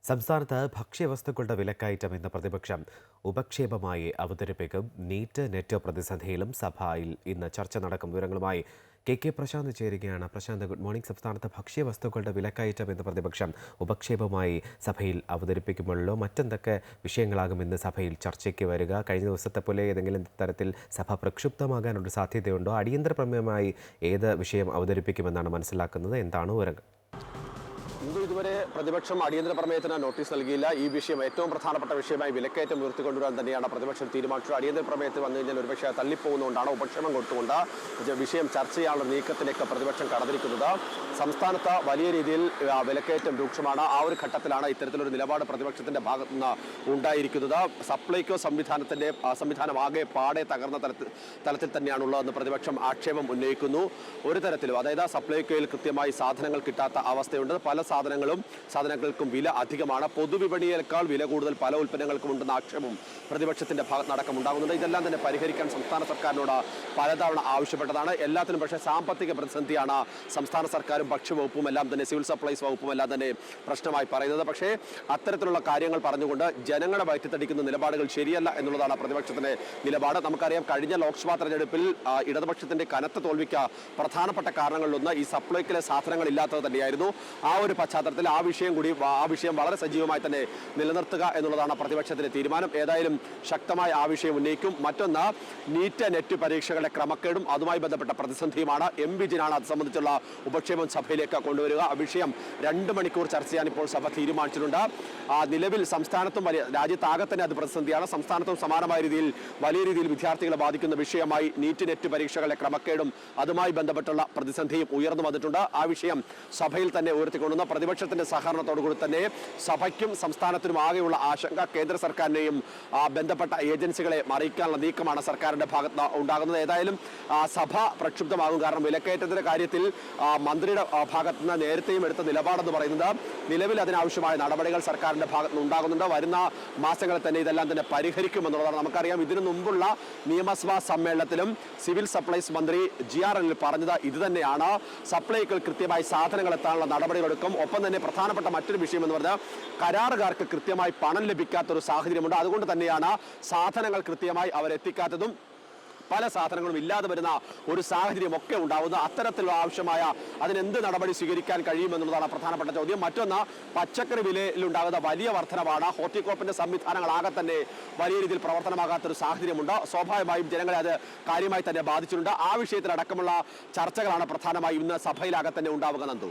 സംസ്ഥാനത്ത് ഭക്ഷ്യവസ്തുക്കളുടെ വിലക്കയറ്റം എന്ന പ്രതിപക്ഷം ഉപക്ഷേപമായി അവതരിപ്പിക്കും. നീറ്റ് നെറ്റ് പ്രതിസന്ധിയിലും സഭയിൽ ഇന്ന് ചർച്ച നടക്കും. വിവരങ്ങളുമായി കെ പ്രശാന്ത് ചേരുകയാണ്. Prashanth, good morning. സംസ്ഥാനത്ത് ഭക്ഷ്യവസ്തുക്കളുടെ വിലക്കയറ്റം എന്ന പ്രതിപക്ഷം ഉപക്ഷേപമായി സഭയിൽ അവതരിപ്പിക്കുമ്പോഴല്ലോ മറ്റെന്തൊക്കെ വിഷയങ്ങളാകും ഇന്ന് സഭയിൽ ചർച്ചയ്ക്ക് വരിക? കഴിഞ്ഞ ദിവസത്തെ പോലെ ഏതെങ്കിലും തരത്തിൽ സഭ പ്രക്ഷുബ്ധമാകാനൊരു സാധ്യതയുണ്ടോ? അടിയന്തര പ്രമേയമായി ഏത് വിഷയം അവതരിപ്പിക്കുമെന്നാണ് മനസ്സിലാക്കുന്നത്? എന്താണ് വിവരങ്ങൾ? ഇതുവരെ പ്രതിപക്ഷം അടിയന്തര പ്രമേയത്തിന് നോട്ടീസ് നൽകിയില്ല. ഈ വിഷയം ഏറ്റവും പ്രധാനപ്പെട്ട വിഷയമായി വിലക്കയറ്റം ഉയർത്തിക്കൊണ്ടുവരാൻ തന്നെയാണ് പ്രതിപക്ഷം തീരുമാനിച്ചത്. അടിയന്തര പ്രമേയത്തിൽ വന്നു കഴിഞ്ഞാൽ ഒരുപക്ഷെ തള്ളിപ്പോകുന്നതുകൊണ്ടാണ് ഉപക്ഷേപം കൊടുത്തുകൊണ്ട് വിഷയം ചർച്ച ചെയ്യാനുള്ള നീക്കത്തിലേക്ക് പ്രതിപക്ഷം കടന്നിരിക്കുന്നത്. സംസ്ഥാനത്ത് വലിയ രീതിയിൽ വിലക്കയറ്റം രൂക്ഷമാണ്. ആ ഒരു ഘട്ടത്തിലാണ് ഇത്തരത്തിലൊരു നിലപാട് പ്രതിപക്ഷത്തിന്റെ ഭാഗത്തു നിന്ന് ഉണ്ടായിരിക്കുന്നത്. സപ്ലൈകോ സംവിധാനം ആകെ പാടെ തകർന്ന തലത്തിൽ തന്നെയാണുള്ളതെന്ന് പ്രതിപക്ഷം ആക്ഷേപം ഉന്നയിക്കുന്നു. ഒരു തരത്തിലും, അതായത് സപ്ലൈകോയിൽ കൃത്യമായി സാധനങ്ങൾ കിട്ടാത്ത അവസ്ഥയുണ്ട്. പല സാധനങ്ങൾക്കും വില അധികമാണ്. പൊതുവിപണിയേക്കാൾ വില കൂടുതൽ പല ഉൽപ്പന്നങ്ങൾക്കും ഉണ്ടെന്ന ആക്ഷേപം പ്രതിപക്ഷത്തിന്റെ ഭാഗത്തടക്കം ഉണ്ടാകുന്നുണ്ട്. ഇതെല്ലാം തന്നെ പരിഹരിക്കാൻ സംസ്ഥാന സർക്കാരിനോട് പലതവണ ആവശ്യപ്പെട്ടതാണ്. എല്ലാത്തിനും പക്ഷേ സാമ്പത്തിക പ്രതിസന്ധിയാണ് സംസ്ഥാന സർക്കാരും ഭക്ഷ്യവകുപ്പും എല്ലാം തന്നെ സിവിൽ സപ്ലൈസ് വകുപ്പും എല്ലാം തന്നെ പ്രശ്നമായി പറയുന്നത്. പക്ഷേ അത്തരത്തിലുള്ള കാര്യങ്ങൾ പറഞ്ഞുകൊണ്ട് ജനങ്ങളെ വയറ്റിത്തടിക്കുന്ന നിലപാടുകൾ ശരിയല്ല എന്നുള്ളതാണ് പ്രതിപക്ഷത്തിന്റെ നിലപാട്. നമുക്കറിയാം, കഴിഞ്ഞ ലോക്സഭാ തെരഞ്ഞെടുപ്പിൽ ഇടതുപക്ഷത്തിന്റെ കനത്ത തോൽവിക്ക് പ്രധാനപ്പെട്ട കാരണങ്ങളിലൊന്ന് ഈ സപ്ലൈക്കിലെ സാധനങ്ങൾ ഇല്ലാത്തത് തന്നെയായിരുന്നു. ആ ഒരു പശ്ചാത്തലത്തിൽ ആ വിഷയം വളരെ സജീവമായി തന്നെ നിലനിർത്തുക എന്നുള്ളതാണ് പ്രതിപക്ഷത്തിന്റെ തീരുമാനം. ഏതായാലും ശക്തമായ ആ വിഷയം ഉന്നയിക്കും. മറ്റൊന്ന്, നീറ്റ് നെറ്റ് പരീക്ഷകളുടെ ക്രമക്കേടും അതുമായി ബന്ധപ്പെട്ട പ്രതിസന്ധിയുമാണ്. വിജിനാണ് അത് സംബന്ധിച്ചുള്ള ഉപക്ഷേപം സഭയിലേക്ക് കൊണ്ടുവരിക. ആ വിഷയം 2 മണിക്കൂർ ചർച്ച ചെയ്യാൻ ഇപ്പോൾ സഭ തീരുമാനിച്ചിട്ടുണ്ട്. നിലവിൽ സംസ്ഥാനത്തും രാജ്യത്താകെ തന്നെ അത് പ്രതിസന്ധിയാണ്. സംസ്ഥാനത്തും സമാനമായ രീതിയിൽ വലിയ രീതിയിൽ വിദ്യാർത്ഥികളെ ബാധിക്കുന്ന വിഷയമായി നീറ്റ് നെറ്റ് പരീക്ഷകളുടെ ക്രമക്കേടും അതുമായി ബന്ധപ്പെട്ടുള്ള പ്രതിസന്ധിയും ഉയർന്നു വന്നിട്ടുണ്ട്. ആ വിഷയം സഭയിൽ തന്നെ ഉയർത്തിക്കൊണ്ടുവന്ന പ്രതിപക്ഷത്തിന്റെ സഹകരണത്തോടുകൂടി തന്നെ സഭയ്ക്കും സംസ്ഥാനത്തിനും ആകെയുള്ള ആശങ്ക കേന്ദ്ര സർക്കാരിനെയും ബന്ധപ്പെട്ട ഏജൻസികളെ അറിയിക്കാനുള്ള നീക്കമാണ് സർക്കാരിന്റെ ഭാഗത്ത് ഉണ്ടാകുന്നത്. ഏതായാലും സഭ പ്രക്ഷുബ്ധമാകും. കാരണം വിലക്കയറ്റത്തിന്റെ കാര്യത്തിൽ മന്ത്രിയുടെ ഭാഗത്ത് നിന്ന് നേരത്തെയും എടുത്ത നിലപാടെന്ന് പറയുന്നത് നിലവിൽ അതിനാവശ്യമായ നടപടികൾ സർക്കാരിന്റെ ഭാഗത്ത് നിന്ന് ഉണ്ടാകുന്നുണ്ട്. വരുന്ന മാസങ്ങളിൽ തന്നെ ഇതെല്ലാം തന്നെ പരിഹരിക്കുമെന്നുള്ളതാണ്. നമുക്കറിയാം, ഇതിനു മുമ്പുള്ള നിയമസഭാ സമ്മേളനത്തിലും സിവിൽ സപ്ലൈസ് മന്ത്രി GRL പറഞ്ഞത് ഇത് തന്നെയാണ്. സപ്ലൈകൾ കൃത്യമായി സാധനങ്ങൾ എത്താനുള്ള നടപടികളെടുക്കും. ഒപ്പം തന്നെ പ്രധാനപ്പെട്ട മറ്റൊരു വിഷയം എന്ന് പറഞ്ഞാൽ കരാറുകാർക്ക് കൃത്യമായി പണം ലഭിക്കാത്തൊരു സാഹചര്യമുണ്ട്. അതുകൊണ്ട് തന്നെയാണ് സാധനങ്ങൾ കൃത്യമായി അവരെത്തിക്കാത്തതും പല സാധനങ്ങളും ഇല്ലാതെ വരുന്ന ഒരു സാഹചര്യമൊക്കെ ഉണ്ടാവുന്നത്. അത്തരത്തിലുള്ള ആവശ്യമായ അതിനെന്ത് നടപടി സ്വീകരിക്കാൻ കഴിയുമെന്നുള്ളതാണ് പ്രധാനപ്പെട്ട ചോദ്യം. മറ്റൊന്ന്, പച്ചക്കറി വിലയിലുണ്ടാകുന്ന വലിയ വർധനവാണ്. ഹോർട്ടികോപ്പിന്റെ സംവിധാനങ്ങളാകെ തന്നെ വലിയ രീതിയിൽ പ്രവർത്തനമാകാത്തൊരു സാഹചര്യമുണ്ട്. സ്വാഭാവികമായും ജനങ്ങളെ അത് കാര്യമായി തന്നെ ബാധിച്ചിട്ടുണ്ട്. ആ വിഷയത്തിലടക്കമുള്ള ചർച്ചകളാണ് പ്രധാനമായും ഇന്ന് സഭയിലാകെ തന്നെ ഉണ്ടാവുക. നന്ദു.